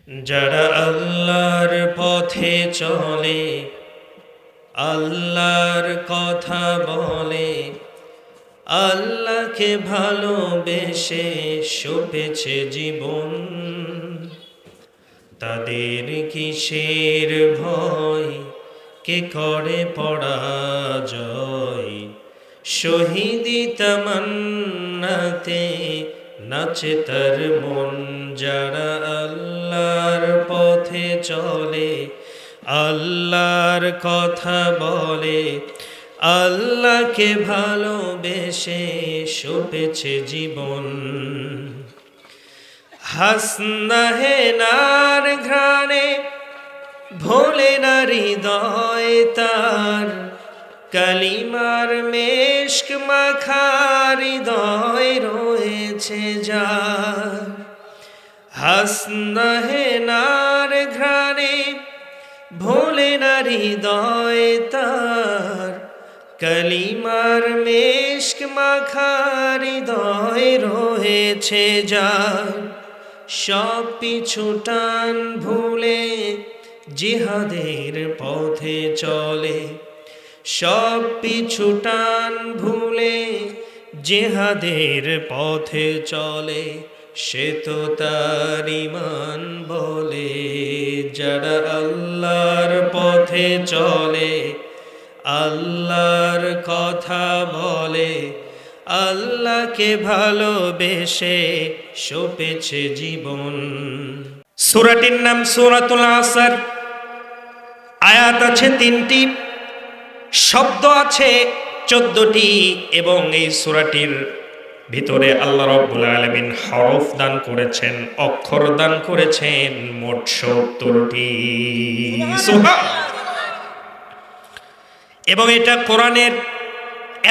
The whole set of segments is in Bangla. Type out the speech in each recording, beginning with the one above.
যারা আল্লাহর পথে চলে, আল্লাহর কথা বলে, আল্লাহকে ভালোবেসে সপেছে জীবন, তাদের কিসের ভয়, কে করে পরাজয়। শহীদি তামান্নাতে নাচে তার মন। যারা আল্লাহর পথে চলে, আল্লাহর কথা বলে, আল্লাহকে ভালোবেসে সপেছে জীবন। হাসনা হেনার ঘ্রাণে ভোলে না হৃদয় তার, কালিমার মেশক মাখা হৃদয় রয়েছে যার। হাসনা হেনার ঘ্রাণে ভোলে না হৃদয় তার, কালিমার মেশক মাখা হৃদয় রয়েছে যার। সব পিছু টান ভুলে জিহাদের পথে চলে, সব পিছু টান ভুলে জিহাদের পথে চলে, সে তো তার ঈমান বলে। যারা আল্লাহর পথে চলে, আল্লাহর কথা বলে, আল্লাহকে ভালোবেসে সপেছে জীবন। সূরাটির নাম সূরাতুল আসর। আয়াত আছে 3টি, শব্দ আছে 14টি, এবং এই সূরাটির ভিতরে আল্লাহ রাব্বুল আলামিন হরফ দান করেছেন, অক্ষর দান করেছেন মোট 70টি। সুবহানাল্লাহ। এবং এটা কোরআনের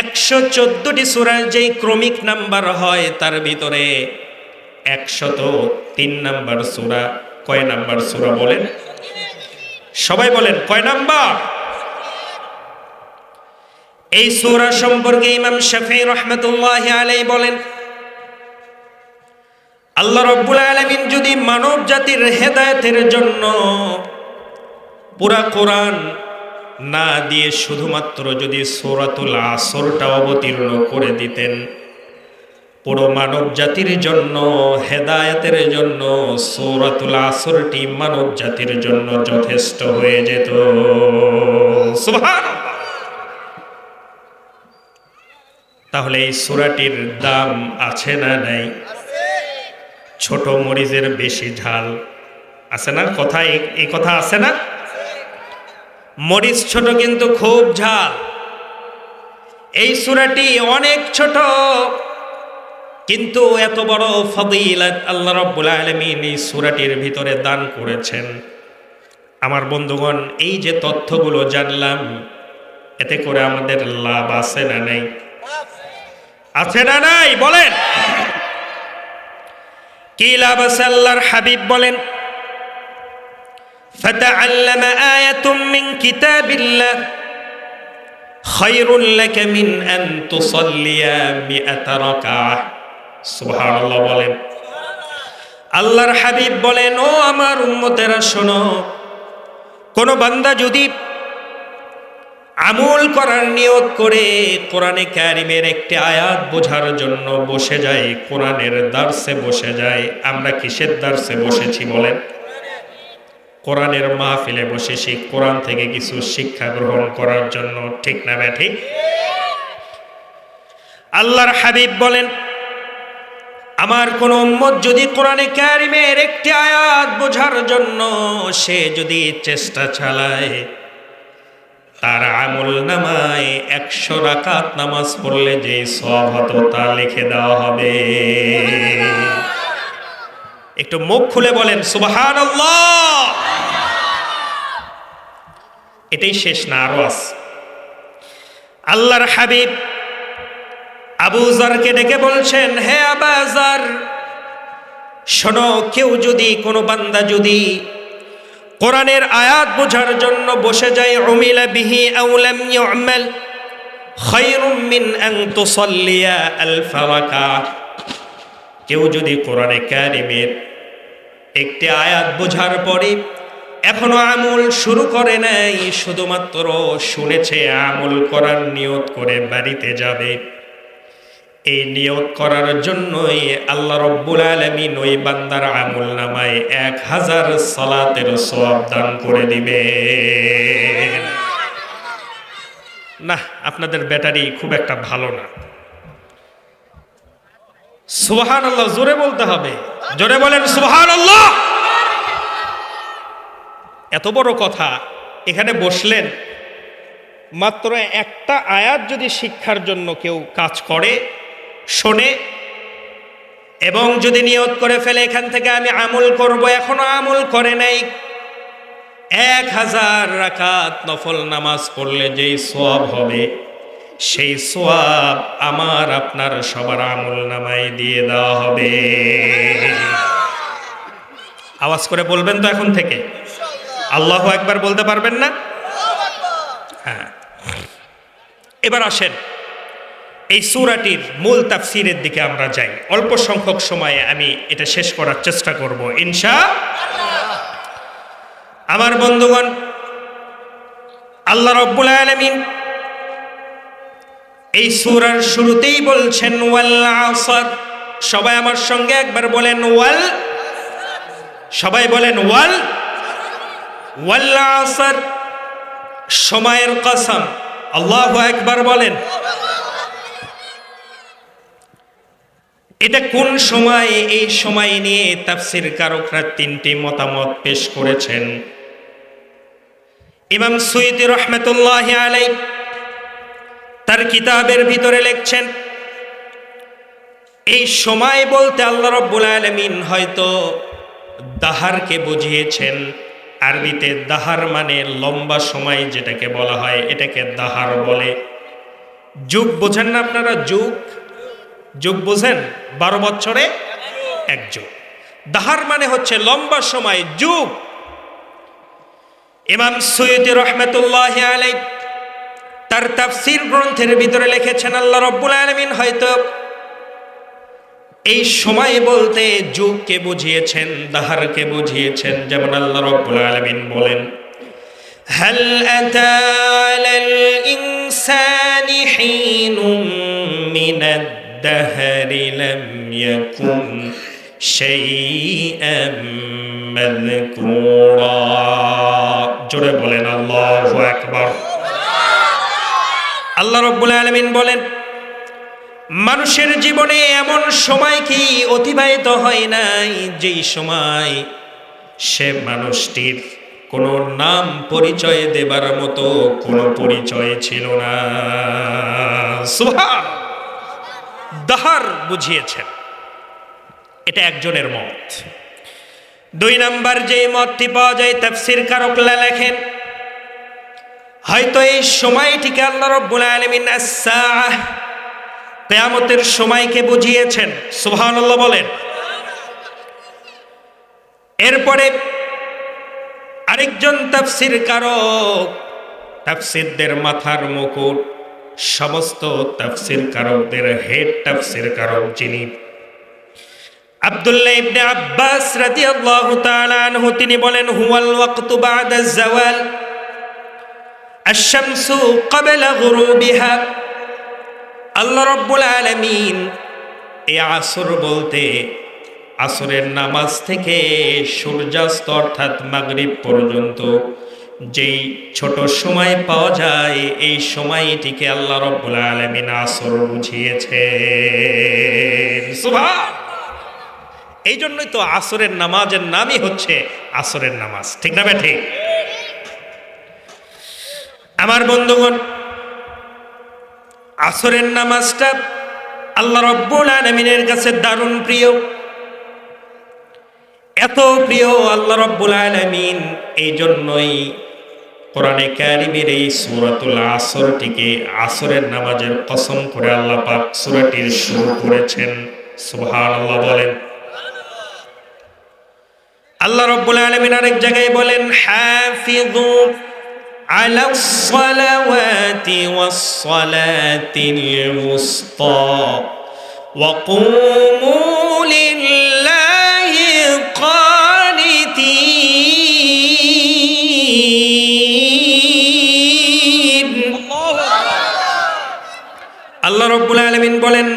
114টি সূরার যেই ক্রমিক নাম্বার হয় তার ভিতরে 103 নাম্বার সূরা। কয় নাম্বার সূরা বলেন? সবাই বলেন কয় নাম্বার? এই সূরা সম্পর্কে ইমাম শাফিঈ রাহমাতুল্লাহি আলাইহি বলেন, আল্লাহ রাব্বুল আলামিন যদি মানব জাতির হেদায়েতের জন্য পুরা কোরআন না দিয়ে শুধুমাত্র যদি সূরাতুল আসরটা অবতীর্ণ করে দিতেন, পুরো মানব জাতির জন্য হেদায়েতের জন্য সূরাতুল আসরটি মানব জাতির জন্য যথেষ্ট হয়ে যেত। সুবহানাল্লাহ। তাহলে এই সূরাটির দাম আছে না নাই? ছোট মরিচের বেশি ঝাল আছে না? কথা এই কথা আছে না? মরিচ ছোট কিন্তু খুব ঝাল। এই সূরাটি অনেক ছোট, কিন্তু এত বড় ফজিলত আল্লাহ রাব্বুল আলামিন এই সূরাটির ভিতরে দান করেছেন। আমার বন্ধুগণ, এই যে তথ্যগুলো জানলাম, এতে করে আমাদের লাভ আছে না নাই? আছে না নাই? বলেন কি লাভ আছে? আল্লাহর হাবিব বলেন, فَتَعَلَّمَ آيَةٌ مِّن كِتَابِ اللَّهِ خَيْرٌ لَكَ مِنْ أَن تُصَلِّيَ 100 রাকাআহ। সুবহানাল্লাহ বলেন। আল্লাহর হাবিব বলেন, ও আমার উম্মতেরা শোনো, কোন বান্দা যদি আমল করার নিয়ত করে কোরআনে কারিমের একটি আয়াত বোঝার জন্য বসে যায়, কোরআনের দার্সে বসে যায়। আমরা কিসের দার্সে বসেছি বলেন? কোরআনের মাহফিলে বসেছি কোরআন থেকে কিছু শিক্ষা গ্রহণ করার জন্য, ঠিক না ঠিক? আল্লাহর হাবিব বলেন, আমার কোন উম্মত যদি কোরআনে কারিমের একটি আয়াত বোঝার জন্য সে যদি চেষ্টা চালায়, তার আমল নামায় 100 রাকাত নামাজ পড়লে যে সওয়াব হতো তা লিখে দেওয়া হবে। একটু মুখ খুলে বলেন সুবহানাল্লাহ। এটাই শেষ না, আরো আছে। আল্লাহর হাবিব আবু যারকে ডেকে বলছেন, হে আবু যার, শোনো, কেউ যদি, কোনো বান্দা যদি কোরআনের আয়াত বোঝার জন্য বসে যায়, উমিলা বিহি আও লাম ইউমাল খায়রুম মিন আন তুসাল্লিয়া আলফ রাকাআহ, কেউ যদি কোরআনে কারিমের একটি আয়াত বোঝার পরে এখনো আমল শুরু করে নাই, শুধুমাত্র শুনেছে, আমল করার নিয়ত করে বাড়িতে যাবে। এই নিয়ত করার জন্যই আল্লাহ রব্বুল আলামিন ওই বান্দার আমল নামায় 1000 সালাতের সওয়াব দান করে দিবে। না, আপনাদের ব্যাটারি খুব একটা ভালো না। সুবহানাল্লাহ জোরে বলতে হবে, জোরে বলেন সুবহানাল্লাহ। এত বড় কথা, এখানে বসলেন, মাত্র একটা আয়াত যদি শিক্ষার জন্য কেউ কাজ করে, শোনে এবং যদি নিয়ত করে ফেলে এখান থেকে আমি আমল করব, এখনো আমল করে নাই, 1000 রাকাত নফল নামাজ পড়লে যেই সওয়াব হবে, সেই সওয়াব আমার আপনার সবার আমল নামায় দিয়ে দেওয়া হবে। আওয়াজ করে বলবেন তো এখন থেকে? আল্লাহু আকবার বলতে পারবেন না? হ্যাঁ। এবার আসেন এই সূরাটির মূল তাফসীরের দিকে আমরা যাই। অল্প সংখ্যক সময়ে আমি এটা শেষ করার চেষ্টা করব ইনশাআল্লাহ। আমার বন্ধুগণ, আল্লাহ রাব্বুল আলামিন এই সূরার শুরুতেই বলছেন ওয়াল আসর। সবাই আমার সঙ্গে একবার বলেন ওয়াল, সবাই বলেন ওয়াল, ওয়াল আসর, সময়ের কসম। আল্লাহু আকবার বলেন। এটা কোন সময়? এই সময় নিয়ে তাফসীর কারকরা 3টি মতামত পেশ করেছেন। ইমাম সুয়ুতী রাহমাতুল্লাহি আলাইহি তার কিতাবের ভিতরে লিখছেন, এই সময় বলতে আল্লাহ রাব্বুল আলামিন হয়তো দাহারকে বুঝিয়েছেন। আরবিতে দাহার মানে লম্বা সময় যেটাকে বলা হয়, এটাকে দাহার বলে। যুগ বোঝেন না আপনারা? যুগ, যুগ বোঝেন? 12 বছরে 1 যুগ। দাহার মানে হচ্ছে লম্বা সময়, যুগ। ইমাম সুয়ুতী রাহমাতুল্লাহি আলাইহি তার তাফসীর গ্রন্থের ভিতরে লিখেছেন, আল্লাহ রাব্বুল আলামিন হয়তো এই সময় বলতে যুগকে বুঝিয়েছেন, দাহারকে বুঝিয়েছেন। যেমন আল্লাহ রাব্বুল আলামিন বলেন, হাল আতা আলাল ইনসানি হিনুম মিনাদ দাহরি লাম ইয়াকুন শাইআম মাযকুরা। জোরে বলেন আল্লাহু আকবার। আল্লাহ রাব্বুল আলামিন বলেন, মানুষের জীবনে এমন সময় কি অতিবাহিত হয় নাই যেই সময় সে মানুষটির কোনো নাম পরিচয় দেবার মতো কোনো পরিচয় ছিল না। সুবহান। দাহার বুঝিয়েছেন। এটা একজনের মত। 2 নাম্বার যে মতটি পাওয়া যায়, তাফসীর কারকরা লেখেন হয়তো এই সময়টিকে আল্লাহ রাব্বুল আলামিন আস-সাআহ, কিয়ামতের সময়কে বুঝিয়েছেন। সুবহানাল্লাহ বলেন। এরপরে আরেকজন তাফসীর কারক, তাফসীরদের মাথার মুকুট, সমস্ত তাফসীর কারকদের হেড তাফসীর কারক যিনি, আব্দুল্লাহ ইবনে আব্বাস রাদিয়াল্লাহু তাআলা আনহু, তিনি বলেন হুয়াল ওয়াক্তু বা'দা যাওয়াল আশ-শামসু ক্বাবলা গুরুবিহা। আল্লাহ রাব্বুল আলামিন এই আসর বলতে আসরের নামাজ থেকে সূর্যাস্ত অর্থাৎ মাগরিব পর্যন্ত যেই ছোট সময় পাওয়া যায়, এই সময়টিকে আল্লাহ রাব্বুল আলামিন আসর বুঝিয়েছেন। সুবহান। এই জন্যই তো আসরের নামাজের নামই হচ্ছে আসরের নামাজ, ঠিক না ভাই? ঠিক। আমার বন্ধুগণ, আসরের নামাজটা আল্লাহ রাব্বুল আলামিনের কাছে দারুণ প্রিয়। এত প্রিয় আল্লাহ রাব্বুল আলামিন, এই জন্যই কোরআনে কারিমের এই সূরাতুল আসরটিকে আসরের নামাজের কসম করে আল্লাহ পাক সূরাটির শুরু করেছেন। সুবহানাল্লাহ বলেন। আল্লাহ রাব্বুল আলামিন আরেক জায়গায় বলেন, হাফিযু আলাস সালাওয়াতি ওয়াস সালাতিল উসতা ওয়া কুমু লিল্লাহি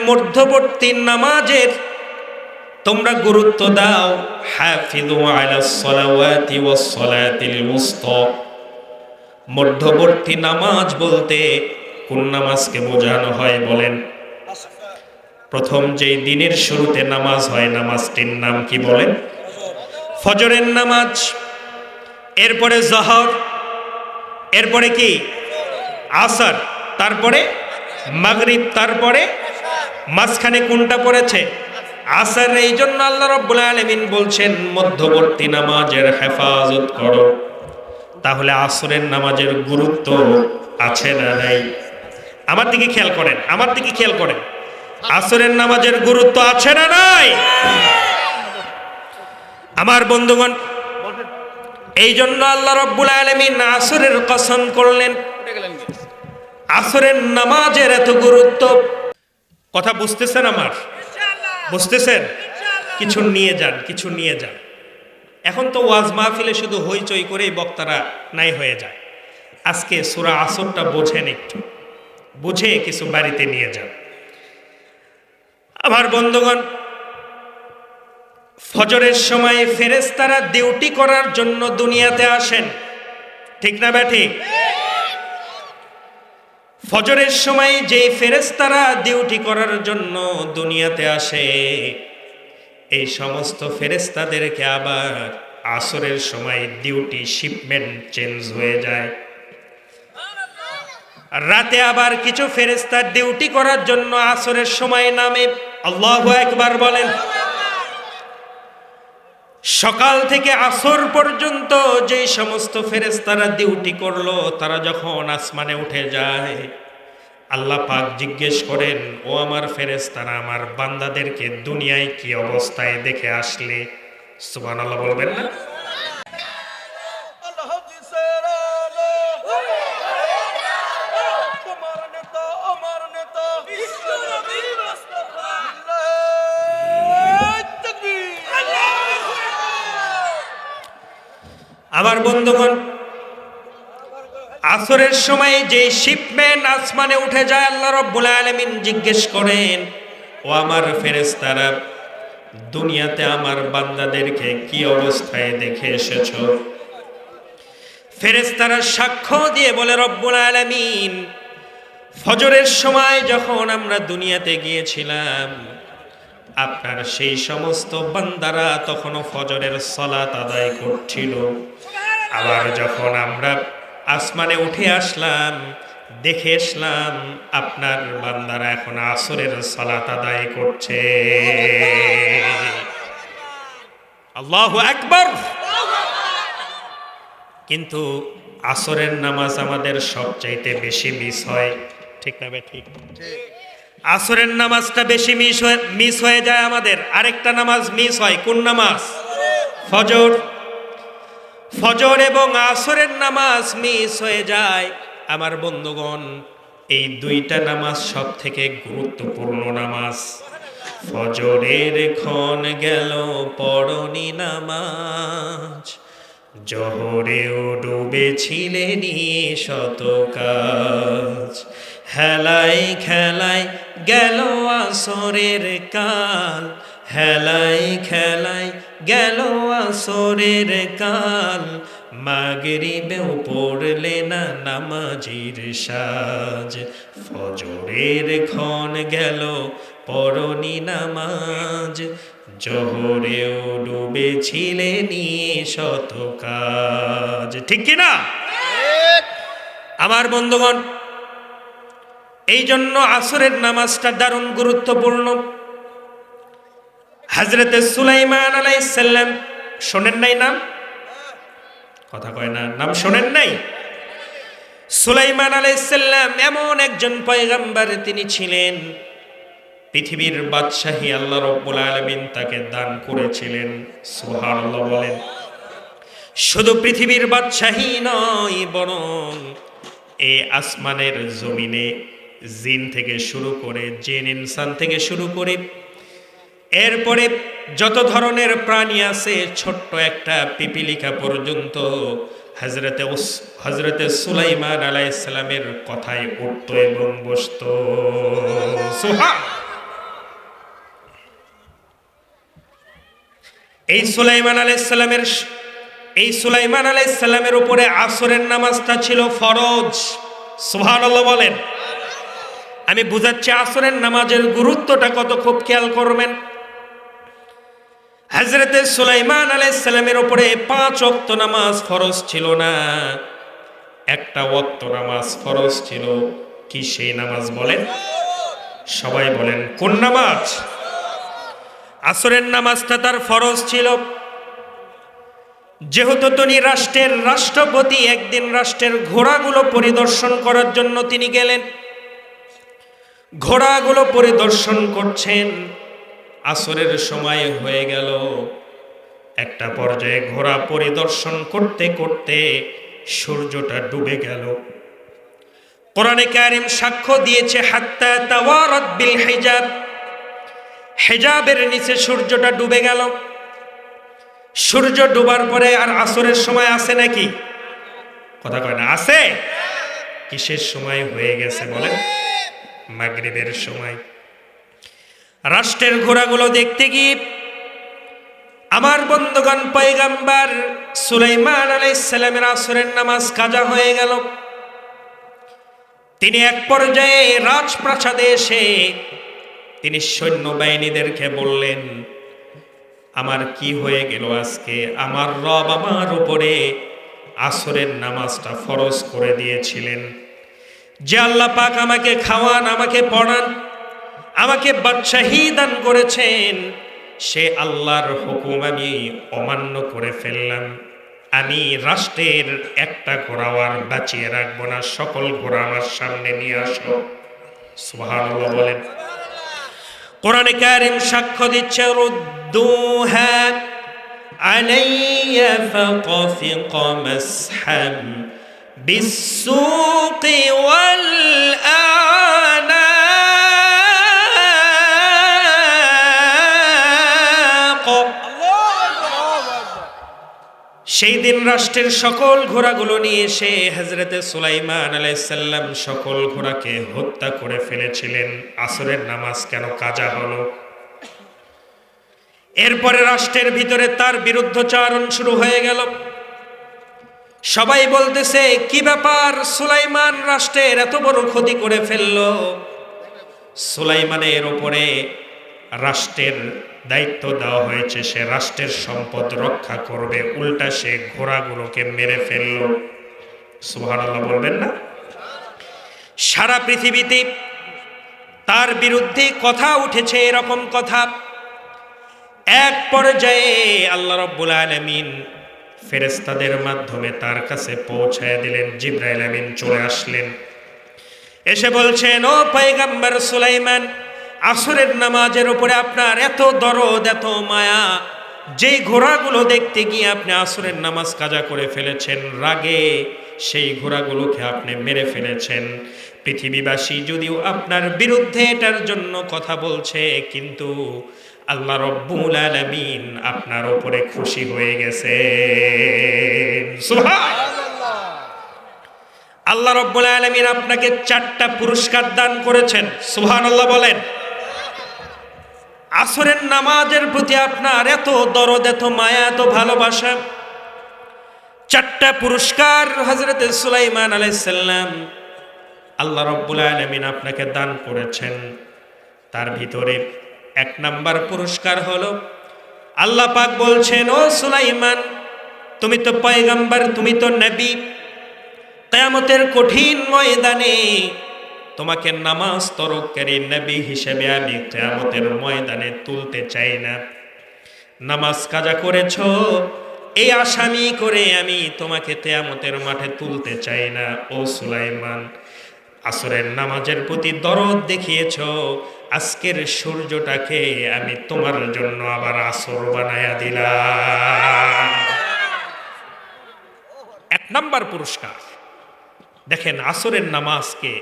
মধ্যবর্তী নামাজের তোমরা গুরুত্ব দাও। হাফিযু আলাস সালাওয়াতি ওয়াস সালাতিল উসতা। মধ্যবর্তী নামাজ বলতে কোন নামাজকে বোঝানো হয় বলেন? প্রথম যেই দিনের শুরুতে নামাজ হয় নামাজটির নাম কি বলেন? ফজরের নামাজ। এরপরে জোহর, এরপরে কি আসর, তারপরে মাগরিব, তারপরে মাঝখানে কোনটা পড়েছে? আসর। এই জন্য আল্লাহ রাব্বুল আলামিন বলছেন মধ্যবর্তী নামাজের হেফাজত করো। তাহলে আসরের নামাজের গুরুত্ব আছে না নাই? আমার দিকে খেয়াল করেন, আমার দিকে খেয়াল করেন। আসরের নামাজের গুরুত্ব আছে না নাই? আমার বন্ধুগণ, এই জন্য আল্লাহ রাব্বুল আলামিন আসরের কসম করলেন। আসরের নামাজের এত গুরুত্ব, কথা বুঝতেছেন আমার? বুঝতেছেন? কিছু নিয়ে যান, কিছু নিয়ে যান। এখন তো ওয়াজ মাহফিলে শুধু হইচই করেই বক্তারা নাই হয়ে যায়। আজকে সূরা আসরটা বোঝেন, একটু বুঝে কিছু বাড়িতে নিয়ে যান। আমার বন্ধুগণ, ফজরের সময় ফেরেশতারা ডিউটি করার জন্য দুনিয়াতে আসেন, ঠিক না ব্যাঠিক? ফজরের সময় যে ফেরেশতারা ডিউটি করার জন্য দুনিয়াতে আসে, এই সমস্ত ফেরেশতাদেরকে আবার আসরের সময় ডিউটি শিপমেন্ট চেঞ্জ হয়ে যায়। রাতে আবার কিছু ফেরেশতা ডিউটি করার জন্য আসরের সময় নামে। আল্লাহু আকবার বলেন। সকাল থেকে আসর পর্যন্ত যে সমস্ত ফেরেশতারা ডিউটি করলো, তারা যখন আসমানে উঠে যায়, আল্লাহ পাক জিজ্ঞেস করেন, ও আমার ফেরেশতারা, আমার বান্দাদেরকে দুনিয়ায় কি অবস্থায় দেখে আসলে? সুবহানাল্লাহ বলবেন না? আমার বন্ধুগণ, আসরের সময় যে শিপমেন্ট আসমানে উঠে যায়, আল্লাহ রাব্বুল আলামিন জিজ্ঞেস করেন, ও আমার ফেরেশতারা, দুনিয়াতে আমার বান্দাদেরকে কি অবস্থায় দেখে এসেছো? ফেরেশতারা সাক্ষ্য দিয়ে বলে, রব্বুল আলামিন, ফজরের সময় যখন আমরা দুনিয়াতে গিয়েছিলাম, আপনার সেই সমস্ত বান্দারা তখনও ফজরের সালাত আদায় করছিল। আবার যখন আমরা আসমানে উঠে আসলাম, দেখে আসলাম আপনার বান্দারা এখন আসরের সালাত আদায় করছে। আল্লাহু আকবার। কিন্তু আসরের নামাজ আমাদের সবচাইতে বেশি মিস হয়, ঠিক না বে? ঠিক। আসরের নামাজটা বেশি মিস হয়ে যায় আমাদের। আরেকটা নামাজ মিস হয়, কোন নামাজ? ফজর। ফজর এবং আসরের নামাজ মিস হয়ে যায়। আমার বন্ধুগণ, এই দুইটা নামাজ সব থেকে গুরুত্বপূর্ণ নামাজ। ফজরের ক্ষণ গেল পড়নি নামাজ, জোহরেও ডুবেছিলে নিয়ে শত কাজ। হেলায় খেলায় গেল আসরের কাল, হেলায় খেলায় গেল আসরের কাল। মাগরিবেও পড়লে না নামাজির সাজ, ফজরের ক্ষণ গেল পড়নি নামাজ, জোহরেও ডুবেছিলে নিয়ে শত কাজ। ঠিক কিনা? আমার বন্ধুগণ, এই জন্য আসরের নামাজটা দারুণ গুরুত্বপূর্ণ। হযরতে সুলাইমান আলাইহিস সালাম, শোনেন নাই নাম? কথা কয় না, নাম শোনেন নাই? সুলাইমান আলাইহিস সালাম এমন একজন পয়গম্বর তিনি ছিলেন, পৃথিবীর বাদশাহী আল্লাহ রাব্বুল আলামিন তাকে দান করেছিলেন। সুবহানাল্লাহ বলেন। শুধু পৃথিবীর বাদশাহী নয়, বরং এই আসমানের জমিনে জিন থেকে শুরু করে, জিন ইনসান থেকে শুরু করে, এরপরে যত ধরনের প্রাণী আছে, ছোট্ট একটা পিপিলিকা পর্যন্ত হযরতে সুলাইমান আলাইহিস সালামের কথায় উঠত এবং বসত। সুবহান। এই সুলাইমান আলাইহিস সালামের উপরে আসরের নামাজটা ছিল ফরজ। সুবহানাল্লাহ বলেন। আমি বুঝাচ্ছি আসরের নামাজের গুরুত্বটা কত, খুব খেয়াল করবেন। হযরতে সুলাইমান আলাইহিস সালামের উপরে 5 ওয়াক্ত নামাজ ফরজ ছিল না, একটা ওয়াক্ত নামাজ ফরজ ছিল। কি সেই নামাজ বলেন? সবাই বলেন কোন নামাজ? আসরের নামাজটা তার ফরজ ছিল। যেহেতু তিনি রাষ্ট্রের রাষ্ট্রপতি, একদিন রাষ্ট্রের ঘোড়াগুলো পরিদর্শন করার জন্য তিনি গেলেন। ঘোড়াগুলো পরিদর্শন করছেন, আসরের সময় হয়ে গেল। একটা পর্যায়ে ঘোড়া পরিদর্শন করতে করতে সূর্যটা ডুবে গেল। কোরআনে কারীম সাক্ষ্য দিয়েছে হাত্তা তাওয়ারাত বিল হিজাব, হিজাবের নিচে সূর্যটা ডুবে গেল। সূর্য ডুবার পরে আর আসরের সময় আছে নাকি? কথা কয় না, আছে। কিসের সময় হয়ে গেছে বলেন? মাগরিবের সময়। রাষ্ট্রের ঘোড়াগুলো দেখতে গিয়ে আমার বন্ধুগণ, পয়গম্বর সুলাইমান আলাইহিস সালামের আসরের নামাজ কাজা হয়ে গেল। তিনি এক পর্যায়ে রাজপ্রাসাদে এসে তিনি সৈন্যবাহিনীদেরকে বললেন, আমার কি হয়ে গেল আজকে? আমার রব আমার উপরে আসরের নামাজটা ফরজ করে দিয়েছিলেন। যে আল্লাহ পাক আমাকে খাওয়ান, আমাকে পড়ান, আমাকে বাদশাহী দান করেছেন, সে আল্লাহর হুকুম আমি অমান্য করে ফেললাম। আমি রাষ্ট্রের একটা ঘোড়াও আর বাঁচিয়ে রাখবো না, সকল ঘোড়া আমার সামনে নিয়ে আসো। সুবহানাল্লাহ বলেন। কোরআনে কারীম সাক্ষ্য দিচ্ছে, রুদ্দুহা আলাইয়া ফাকাফিক মাসহাম বিসসুকি ওয়াল আনাক। সেই দিন রাষ্ট্রের সকল ঘোড়াগুলো নিয়ে এসে হযরতে সুলাইমান আলাইহিস সালাম সকল ঘোড়াকে হত্যা করে ফেলেছিলেন। আসরের নামাজ কেন কাজা হলো? এরপরে রাষ্ট্রের ভিতরে তার বিরুদ্ধচারণ শুরু হয়ে গেল। সবাই বলতেছে, কি ব্যাপার, সুলাইমান রাষ্ট্রের এত বড় ক্ষতি করে ফেললো। সুলাইমানের উপরে রাষ্ট্রের দায়িত্ব দেওয়া হয়েছে, সে রাষ্ট্রের সম্পদ রক্ষা করবে, উল্টা সে ঘোড়াগুলোকে মেরে ফেললো। সুবহানাল্লাহ বলবেন না? সারা পৃথিবীতে তার বিরুদ্ধে কথা উঠেছে, এরকম কথা। এক পর্যায়ে আল্লাহ রাব্বুল আলামিন ফেরেশতাদের মাধ্যমে তার কাছে পৌঁছায় দিলেন। জিবরাইল আমিন চলে আসলেন, এসে বলছেন, ও পয়গম্বর সুলাইমান, আসরের নামাজের উপরে আপনার এত দরদ, এত মায়া, যেই ঘোড়াগুলো দেখতে গিয়ে আপনি আসরের নামাজ কাজা করে ফেলেছেন, রাগে সেই ঘোড়াগুলোকে আপনি মেরে ফেলেছেন। পৃথিবীবাসী যদিও আপনার বিরুদ্ধে এটার জন্য কথা বলছে, কিন্তু আল্লাহ রব্বুল আলামিন আপনার উপরে খুশি হয়ে গেছে। সুবহানাল্লাহ। আল্লাহ রব্বুল আলামিন আপনাকে 4টা পুরস্কার দান করেছেন। সুবহানাল্লাহ বলেন। আসরের নামাজের প্রতি আপনার এত দরদ, এত মায়া, এত ভালোবাসা, 4টা পুরস্কার হযরতে সুলাইমান আলাইহিস সালাম আল্লাহ রব্বুল আলামিন আপনাকে দান করেছেন। তার ভিতরে 1 নাম্বার পুরস্কার হলো, আল্লাহ পাক বলছেন, ও সুলাইমান, তুমি তো পয়গম্বর, তুমি তো নবী, কিয়ামতের কঠিন ময়দানে তোমাকে নামাজ তরককারী নবী হিসেবে আমি কিয়ামতের ময়দানে তুলতে চাই না। নামাজ কাজা করেছো, এই আসামি করে আমি তোমাকে কিয়ামতের মাঠে তুলতে চাই না। ও সুলাইমান, আসরের নামাজের প্রতি দরদ দেখিয়েছো, আজকের সূর্যটাকে আমি তোমার জন্য আবার আসর বানায়া দিলাম। 1 নাম্বার পুরস্কার। দেখেন আসরের নামাজকে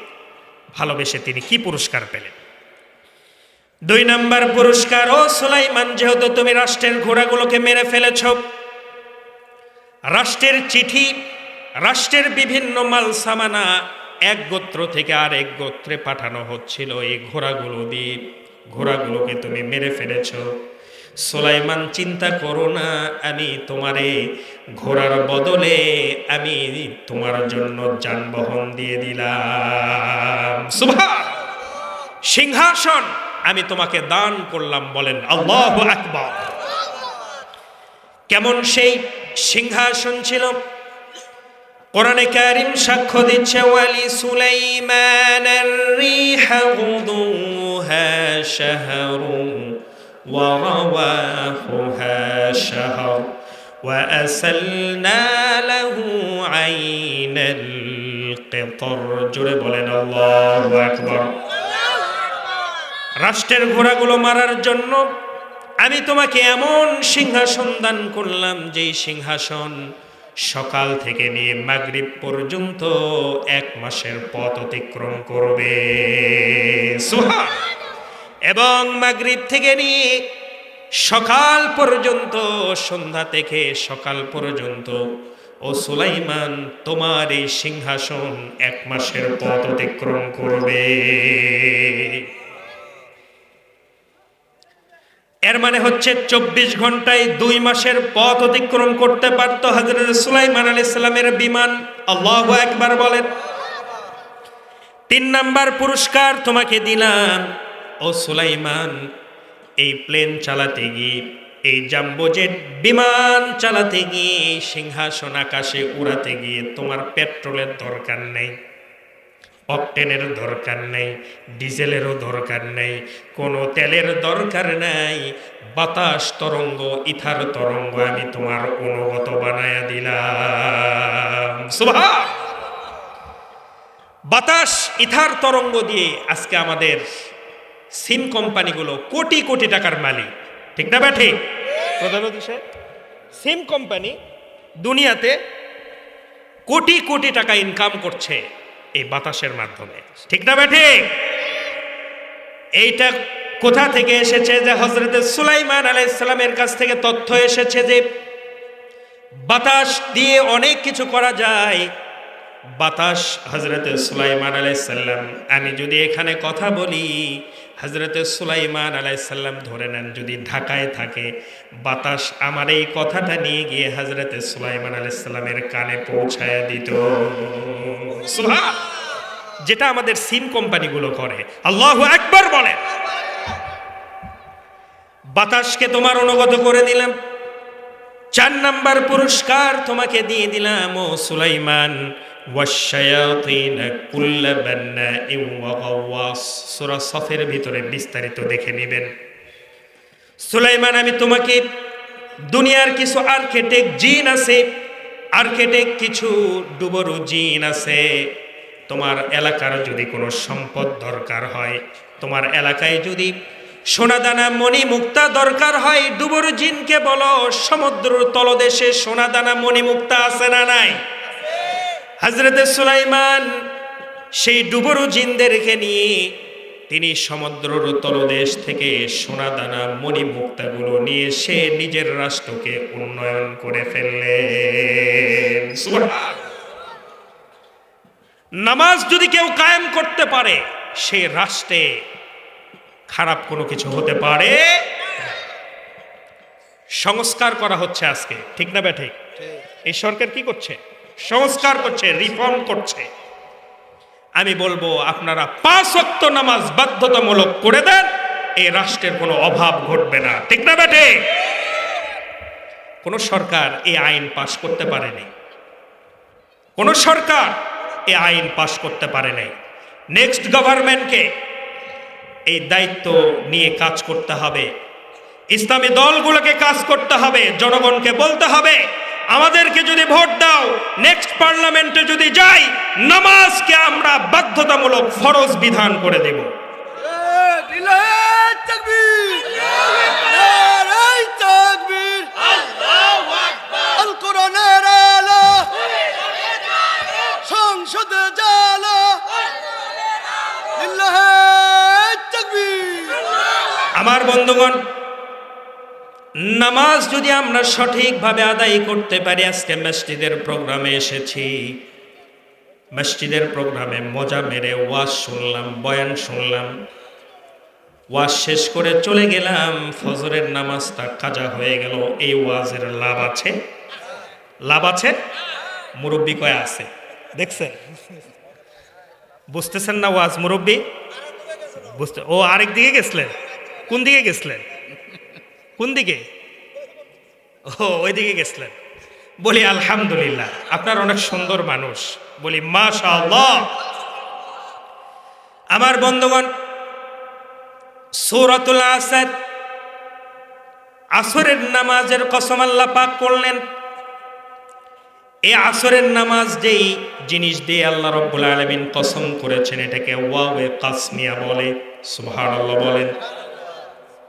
ভালোবেসে তিনি কি পুরস্কার পেলেন। 2 নাম্বার পুরস্কার, ও সুলাইমান, যেহেতু তুমি রাষ্ট্রের ঘোড়াগুলোকে মেরে ফেলেছ, রাষ্ট্রের চিঠি, রাষ্ট্রের বিভিন্ন মাল সামানা এক গোত্র থেকে আরেক গোত্রে পাঠানো হচ্ছিল এই ঘোড়াগুলো দিয়ে, ঘোড়াগুলোকে তুমি মেরে ফেলেছ। সুলাইমান চিন্তা করো না, আমি তোমারে ঘোড়ার বদলে আমি তোমার জন্য যানবাহন দিয়ে দিলাম। সুবহান, সিংহাসন আমি তোমাকে দান করলাম। বলেন আল্লাহু আকবার। কেমন সেই সিংহাসন ছিল? কোরআনে কারীম সাক্ষ্য দিচ্ছে, ওয়ালি সুলাইমানার রিহা গুদুহা শাহরুন ওয়া রাওয়াহুহা শাহর ওয়া আসালনা লাহু আইনাল কিতর। জোরে বলেন আল্লাহু আকবার। রাষ্ট্রের ঘোড়াগুলো মারার জন্য আমি তোমাকে এমন সিংহাসন দান করলাম, যেই সিংহাসন সকাল থেকে নিয়ে মাগরিব পর্যন্ত 1 মাসের পথ অতিক্রম করবে। সুবহান। এবং মাগরিব থেকে নিয়ে সকাল পর্যন্ত, সন্ধ্যা থেকে সকাল পর্যন্ত, ও সুলাইমান তোমার এই সিংহাসন 1 মাসের পথ অতিক্রম করবে। এর মানে হচ্ছে 24 ঘন্টায় 2 মাসের পথ অতিক্রম করতে পারত হযরত সুলাইমান আলাইহিস সালামের বিমান। আল্লাহু আকবার বলেন। 3 নাম্বার পুরস্কার তোমাকে দিলাম, ও সুলাইমান, এই প্লেন চালাতে গিয়ে, এই জাম্বো জেট বিমান চালাতে গিয়ে, সিংহাসন আকাশে উড়াতে গিয়ে তোমার পেট্রোলের দরকার নেই, অকটেনের দরকার নেই, ডিজেলেরও দরকার নেই, কোনো তেলের দরকার নাই। বাতাস তরঙ্গ, ইথার তরঙ্গ আমি তোমার অনুগত বানায়া দিলাম। সুবহান। বাতাস ইথার তরঙ্গ দিয়ে আজকে আমাদের সিম কোম্পানিগুলো কোটি কোটি টাকার মালিক, ঠিক না ব্যাঠে? প্রধান অতিশয় সিম কোম্পানি দুনিয়াতে কোটি কোটি টাকা ইনকাম করছে এই বাতাসের মাধ্যমে, ঠিক না ব্যাঠে? এইটা কোথা থেকে এসেছে? যে হযরত সুলাইমান আলাইহিস সালামের কাছ থেকে তথ্য এসেছে যে বাতাস দিয়ে অনেক কিছু করা যায়। বাতাস হযরত সুলাইমান আলাইহিস সালাম, আমি যদি এখানে কথা বলি, হযরত সুলাইমান আলাইহিস সালাম ধরে নেন যদি ঢাকায় থাকে, বাতাস আমার এই কথাটা নিয়ে গিয়ে হযরত সুলাইমান আলাইহিস সালামের কানে পৌঁছায় দিত। সুবহান। যেটা আমাদের সিম কোম্পানিগুলো করে। আল্লাহু আকবার বলেন। বাতাসকে তোমার অনুগত করে দিলাম। 4 নাম্বার পুরস্কার তোমাকে দিয়ে দিলাম, ও সুলাইমান, ওয়াশশায়াতিন কুল্লা বান্নাইন ওয়া গাওয়াস। সূরা সফের ভিতরে বিস্তারিত দেখে নেবেন। সুলাইমান, আমি তোমাকে দুনিয়ার কিছু আর্কিটেক্ট জিন আছে, আর্কিটেক্ট কিছু ডুবরু জিন আছে। তোমার এলাকার যদি কোনো সম্পদ দরকার হয়, তোমার এলাকায় যদি সোনাদানা মণি মুক্তা দরকার হয়, ডুবরু জিনকে বলো সমুদ্রের তলদেশে সোনাদানা মণি মুক্তা আছে না নাই? হযরত সুলাইমান সেই ডুবরু জিনদেরকে নিয়ে তিনি সমুদ্রের তলদেশ থেকে সোনাদানা মণি মুক্তাগুলো নিয়ে সে নিজের রাষ্ট্রকে উন্নয়ন করে ফেললেন। সুবহান। নামাজ যদি কেউ কায়েম করতে পারে, সেই রাষ্ট্রে খারাপ কোনো কিছু হতে পারে। সংস্কার করা হচ্ছে আজকে, ঠিক না ব্যাঠিক? এই সরকার কি করছে? সংস্কার করছে, রিফর্ম করছে। আমি বলবো আপনারা 5 ওয়াক্ত নামাজ বাধ্যতামূলক করে দেন, এই রাষ্ট্রের কোনো অভাব ঘটবে না, ঠিক না ব্যাঠিক? কোন সরকার এই আইন পাশ করতে পারেনি, কোন সরকার এই আইন পাশ করতে পারে নাই। নেক্সট গভর্নমেন্টকে এই দায়িত্ব নিয়ে কাজ করতে হবে। ইসলামী দলগুলোকে কাজ করতে হবে, জনগণকে বলতে হবে আমাদেরকে যদি ভোট দাও, নেক্সট পার্লামেন্টে যদি যাই, নামাজকে আমরা বাধ্যতামূলক ফরজ বিধান করে দেব। আমার বন্ধুগণ, নামাজ যদি আমরা সঠিকভাবে আদায় করতে পারি, আজকে মসজিদের প্রোগ্রামে এসেছি, মসজিদের প্রোগ্রামে মজা মেরে ওয়াজ শুনলাম, বয়ান শুনলাম, ওয়াজ শেষ করে চলে গেলাম, ফজরের নামাজটা কাজা হয়ে গেল। এই ওয়াজের লাভ আছে? লাভ আছে? মুরব্বি কয় আছে? দেখছেন? বুঝতেছেন না ওয়াজ মুরব্বি? বুঝতে ও আরেক দিকে গেছিলেন? কোন দিকে গেছিলেন? কোন দিকে? ও ওইদিকে গেছিলেন। বলি আলহামদুলিল্লাহ, আপনার অনেক সুন্দর মানুষ। বলি মাশাআল্লাহ। আমার বন্ধুগণ, সূরাতুল আসর, আসরের নামাজের কসম আল্লাহ পাক করলেন। এই আসরের নামাজ যেই জিনিস দিয়ে আল্লাহ রাব্বুল আলামিন কসম করেছেন, এটাকে ওয়াওয়ে কাসমিয়া বলে। সুবহানাল্লাহ বলেন।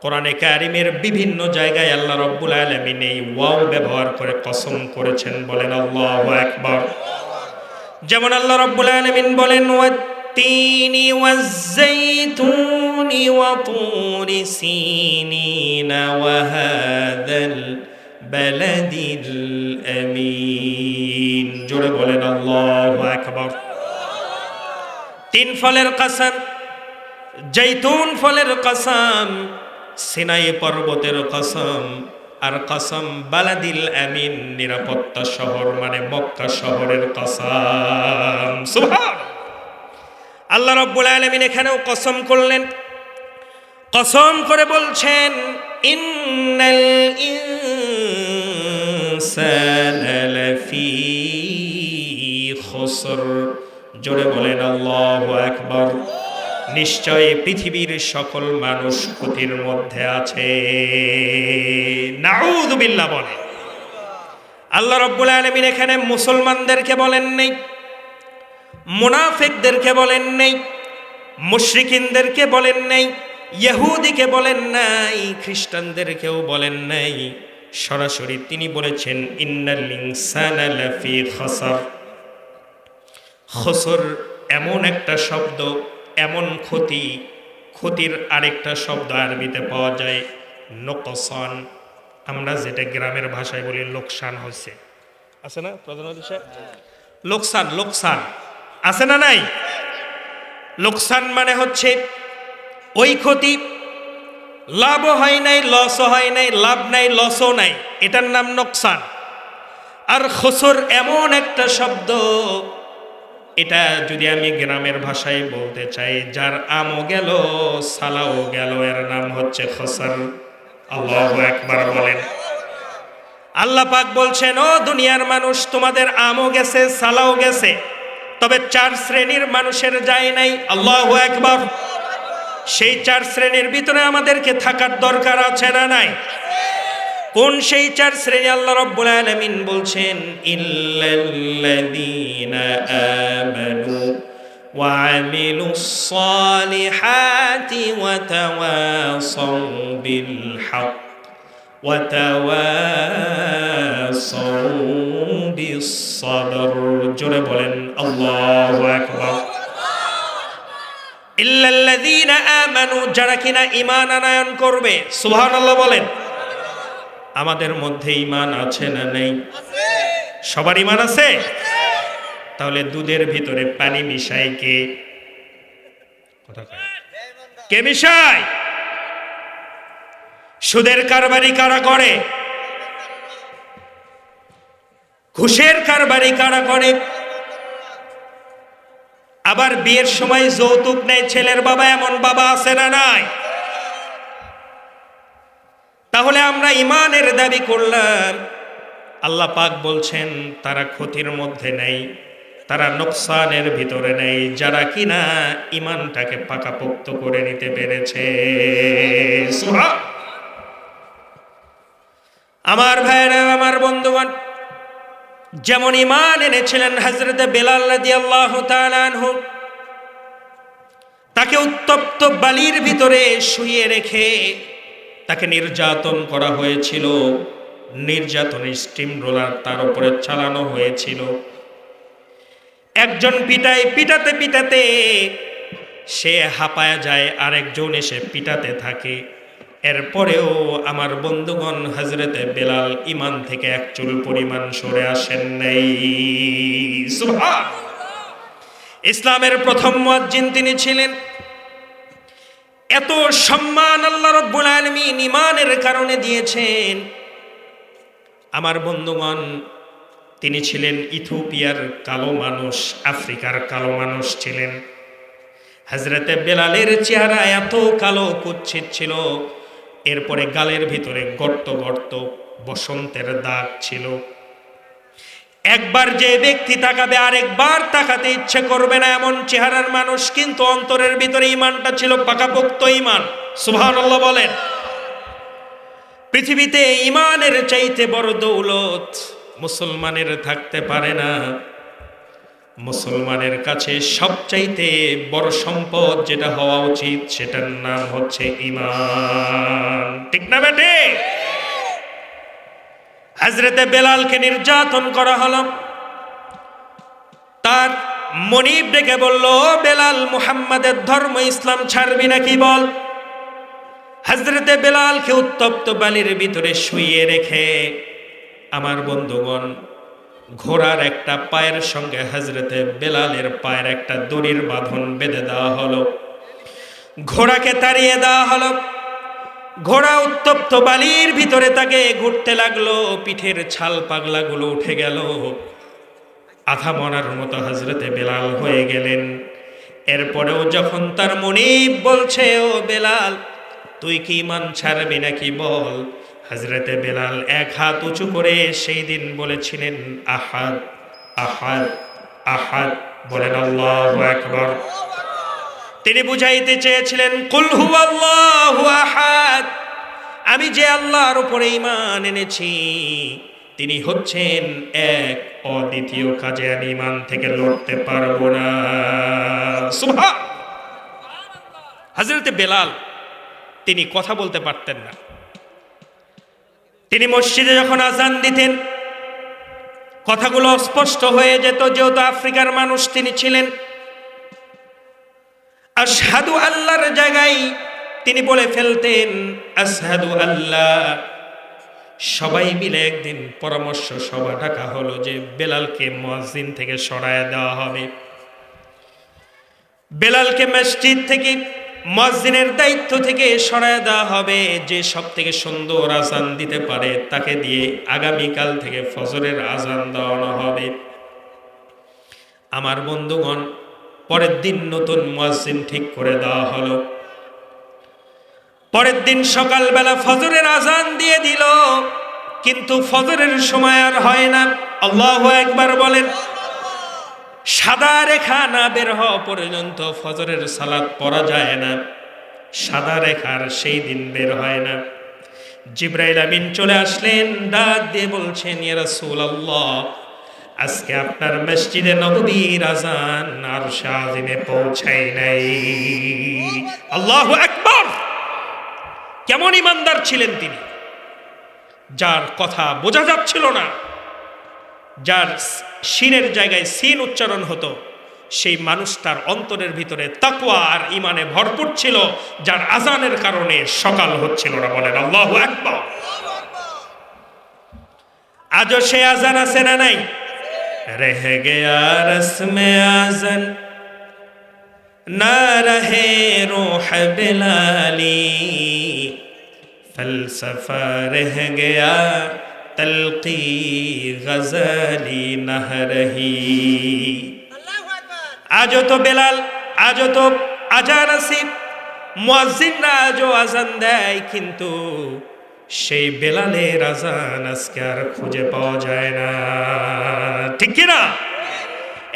কোরআনে কারিমের বিভিন্ন জায়গায় আল্লাহ রাব্বুল আলামিন এই ওয়াও ব্যবহার করে কসম করেছেন। বলেন আল্লাহু আকবার। যেমন আল্লাহ রাব্বুল আলামিন বলেন ওয়াত-তিনি ওয়াজ-যাইতুনি ওয়া তুরি সিনিনা ওয়া হাদাল বালাদিল আমিন। জোরে বলেন আল্লাহু আকবার। তিন ফলের কসম, জৈতুন ফলের কসম, সিনাই পর্বতের কসম, আর কসম বালাদিল আমিন, নিরাপত্তা শহর মানে মক্কা শহরের কসম। সুবহান আল্লাহ রাব্বুল আলামিন এখানেও কসম করলেন। কসম করে বলছেন ইন্নাল ইনসানা লাফি খুসর। জোরে বলেন আল্লাহু আকবার। নিশ্চয় পৃথিবীর সকল মানুষ ক্ষতির মধ্যে আছে। নাউযু বিল্লাহ বলে। আল্লাহ রাব্বুল আলামিন এখানে মুসলমানদেরকে বলেন নাই, মুনাফিকদেরকে বলেন নাই, মুশরিকিনদেরকে বলেন নাই, ইহুদিকে বলেন নাই, খ্রিস্টানদেরকেও বলেন নাই। সরাসরি তিনি বলেছেন ইন্নাল ইনসানা লাফি খুসর। খুসর এমন একটা শব্দ, এমন ক্ষতি, ক্ষতির আরেকটা শব্দ আরবিতে পাওয়া যায় নোকসান। আমরা যেটা গ্রামের ভাষায় বলি লোকসান হচ্ছে, আছে না প্রধানমন্ত্রী সাহেব? লোকসান, লোকসান আছে না নাই? লোকসান মানে হচ্ছে ওই ক্ষতি, লাভও হয় নাই, লসও হয় নাই, লাভ নাই, লসও নাই, এটার নাম নোকসান। আর খুসর এমন একটা শব্দ, এটা যদি আমি গ্রামের ভাষায় বলতে চাই, যার আমও গেল সালাও গেল, এর নাম হচ্ছে খুসর। আল্লাহু আকবার বলেন। আল্লাহ পাক বলছেন ও দুনিয়ার মানুষ, তোমাদের আমও গেছে সালাও গেছে, তবে চার শ্রেণীর মানুষের যায় নাই। আল্লাহু আকবার। সেই চার শ্রেণীর ভিতরে আমাদেরকে থাকার দরকার আছে না নাই? কোন সেই চার শ্রেণী? আল্লাহ রাব্বুল আলামিন বলছেন ইল্লাল্লাযীনা আমানু ওয়া আমিলুস সালিহাতি ওয়া তাওয়াসাউ বিল হক ওয়া তাওয়াসাউ বিস সাবর। জোরে বলেন আল্লাহু আকবার। ইল্লাল্লাযীনা আমানু, যারা কিনা ঈমান আনয়ন করবে। সুবহানাল্লাহ বলেন। আমাদের মধ্যে ঈমান আছে না নেই? সবার ঈমান আছে? তাহলে দুধের ভিতরে পানি মিশায় কে? কে মিশায়? সুদের কারবারি কারা করে? ঘুষের কারবারি কারা করে? আবার বিয়ের সময় যৌতুক নেয় ছেলের বাবা, এমন বাবা আছে না নাই? তাহলে আমরা ঈমানের দাবি করলাম, আল্লাহ পাক বলছেন তারা ক্ষতির মধ্যে নেই, তারা নোকসানের ভিতরে নেই, যারা কিনা ঈমানটাকে পাকাপোক্ত করে নিতে পেরেছে। সুবহান। আমার ভাইরা, আমার বন্ধুগণ, যেমন ঈমান এনেছিলেন হযরত বেলাল রাদিয়াল্লাহু তাআলা আনহু, তাকে উত্তপ্ত বালির ভিতরে শুইয়ে রেখে তাকে নির্যাতন করা হয়েছিল। নির্যাতনের স্টিম রোলার তার উপরে চালানো হয়েছিল। একজন পিটাতে পিটাতে সে হাঁপায়া যায়, আরেকজন এসে পিটাতে থাকে। এরপরেও আমার বন্ধুগণ, হযরতে বেলাল ঈমান থেকে এক চুল পরিমাণ সরে আসেন নাই। সুবহান। ইসলামের প্রথম মুয়াজ্জিন তিনি ছিলেন। এত সম্মান আল্লাহ রাব্বুল আলামিন ঈমানের কারণে দিয়েছেন। আমার বন্ধুগণ, তিনি ছিলেন ইথিওপিয়ার কালো মানুষ, আফ্রিকার কালো মানুষ ছিলেন। হযরতে বেলালের চেহারা এত কালো কুৎসিত ছিল, এরপরে গালের ভিতরে গর্ত গর্ত বসন্তের দাগ ছিল। একবার যে ব্যক্তি তাকাবে আরেকবার তাকাতে ইচ্ছে করবে না এমন চেহারার মানুষ, কিন্তু অন্তরের ভিতরে ঈমানটা ছিল পাকাপোক্ত ঈমান। সুবহানাল্লাহ বলেন। পৃথিবীতে ঈমানের চাইতে বড় দৌলত মুসলমানের থাকতে পারে না। মুসলমানের কাছে সবচাইতে বড় সম্পদ যেটা হওয়া উচিত সেটার নাম হচ্ছে ঈমান। ঠিক না বেটে? হযরতে বেলালকে নির্যাতন করা হলো। তার মনিব ডেকে বলল, বেলাল, মুহাম্মাদের ধর্ম ইসলাম ছাড়বি নাকি বল। হযরতে বেলালকে উত্তপ্ত বালির ভিতরে শুইয়ে রেখে আমার বন্ধুগণ ঘোড়ার একটা পায়ের সঙ্গে হযরতে বেলালের পায়ের একটা দড়ির বাঁধন বেঁধে দেওয়া হলো। ঘোড়াকে তাড়িয়ে দেওয়া হলো। ঘোড়া উত্তপ্ত বালির ভিতরে তাকে ঘুরতে লাগলো, পিঠের ছাল পাগলাগুলো উঠে গেল। আধা মরার মতো হযরতে বেলাল হয়ে গেলেন। এরপরেও যখন তার মনিব বলছে, ও বেলাল, তুই কি ঈমান ছাড়বি নাকি বল, হযরতে বেলাল এক হাত উঁচু করে সেই দিন বলেছিলেন, আহাদ আহাদ আহাদ, বলেন আল্লাহু আকবার। তিনি বুঝাইতে চেয়েছিলেন, কুল হুয়াল্লাহু আহাদ, আমি যে আল্লাহর উপরে ঈমান এনেছি তিনি হচ্ছেন এক, অদ্বিতীয়, কাজে আমি ঈমান থেকে লড়তে পারবো না। সুবহান। হযরতে বেলাল তিনি কথা বলতে পারতেন না। তিনি মসজিদে যখন আযান দিতেন কথাগুলো অস্পষ্ট হয়ে যেত, যেহেতু আফ্রিকার মানুষ তিনি ছিলেন। আশহাদু আল্লাহর জায়গায় তিনি বলে ফেলতেন আশহাদু আল্লাহ। সবাই মিলে একদিন পরামর্শ সভা ডাকা হলো যে বেলালকে মুয়াজ্জিন থেকে সরায় দেওয়া হবে। বেলালকে মসজিদ থেকে মুয়াজ্জিনের দায়িত্ব থেকে সরায় দেওয়া হবে। যে সব থেকে সুন্দর আযান দিতে পারে তাকে দিয়ে আগামীকাল থেকে ফজরের আযান দেওয়ানো হবে। আমার বন্ধুগণ, পরের দিন নতুন মুয়াজ্জিন ঠিক করে দেওয়া হলো। পরের দিন সকালবেলা ফজরের আযান দিয়ে দিল, কিন্তু ফজরের সময় আর হয় না। আল্লাহু আকবার বলেন। সাদা রেখা না বের হওয়া পর্যন্ত ফজরের সালাত পড়া যায় না। সাদা রেখার সেই দিন বের হয় না। জিবরাইল আমিন চলে আসলেন, ডাক দিয়ে বলছেন, ইয়া রাসূলুল্লাহ, আজকে আপনার মসজিদে নববীর আযান আরশে আজিমে পৌঁছায় নাই। আল্লাহু আকবার। কেমন ইমানদার ছিলেন তিনি, যার কথা বোঝা যাচ্ছিল না, যার শিনের জায়গায় সিন উচ্চারণ হতো, সেই মানুষটার অন্তরের ভিতরে তাকওয়া আর ঈমানে ভরপুর ছিল, যার আযানের কারণে সকাল হচ্ছিল না। বলেন আল্লাহু আকবার। আজও সে আযান আছে না নাই? রহ গয়া রসমে আযান না রহে রূহ বেলালি, ফলসফা রহ গয়া তলকি গজলি নহ রহি। আজও তো বেলাল, আজও তো আযান আছে, মুয়াজ্জিনরা আজও আযান দেয়, কিন্তু সেই বেলালের আযান আজকে আর খুঁজে পাওয়া যায় না। ঠিক কিনা?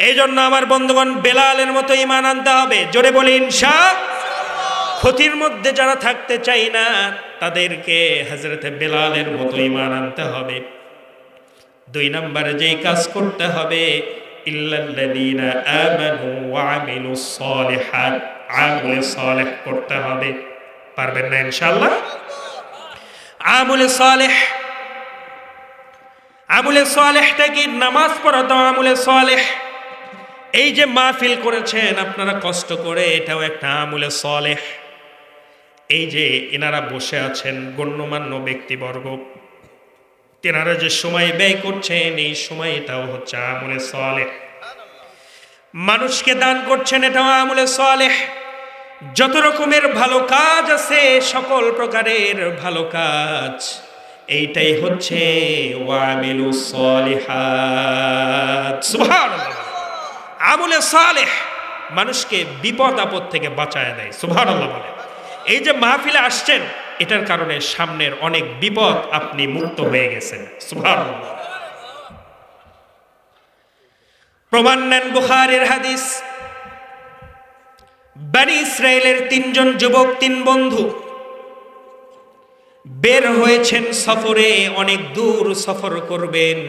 এই জন্য আমার বন্ধুগণ, বেলালের মতো ঈমান আনতে হবে। জোরে বলি ইনশাআল্লাহ। ক্ষতির মধ্যে যারা থাকতে চাই না তাদেরকে হযরতে বেলালের মতো ঈমান আনতে হবে। 2 নম্বরে যেই কাজ করতে হবে, ইল্লাল্লাযীনা আমানু ওয়া আমিলুস সালিহাত, আমলে সালেহ করতে হবে। পারবেন না ইনশাআল্লাহ? আমলে সালেহ, আমলে সালেহটা কি? নামাজ পড়া তো আমলে সালেহ। এই যে মাহফিল করেছেন আপনারা কষ্ট করে, এটাও একটা আমলে সালেহ। এই যে এনারা বসে আছেন গণ্যমান্য ব্যক্তিবর্গ, তেনারা যে সময় ব্যয় করছেন, এই সময়টাও হচ্ছে আমলে সালেহ। মানুষকে দান করছেন, এটাও আমলে সালেহ। যত রকমের ভালো কাজ আছে, সকল প্রকারের ভালো কাজ, এইটাই হচ্ছে ওয়ামিলুস সলিহাত। সুবহানাল্লাহ। আমলে সালেহ মানুষকে বিপদ আপদ থেকে বাঁচায় দেয়। সুবহানাল্লাহ বলে। এই যে মাহফিলে আসছেন, এটার কারণে সামনের অনেক বিপদ আপনি মুক্ত হয়ে গেছেন। সুবহানাল্লাহ। প্রমাণ নেন বুখারীর হাদিস। বনি ইসরায়েলের 3 জন যুবক, 3 বন্ধু বের হয়েছেন সফরে, অনেক দূর সফর করবেন।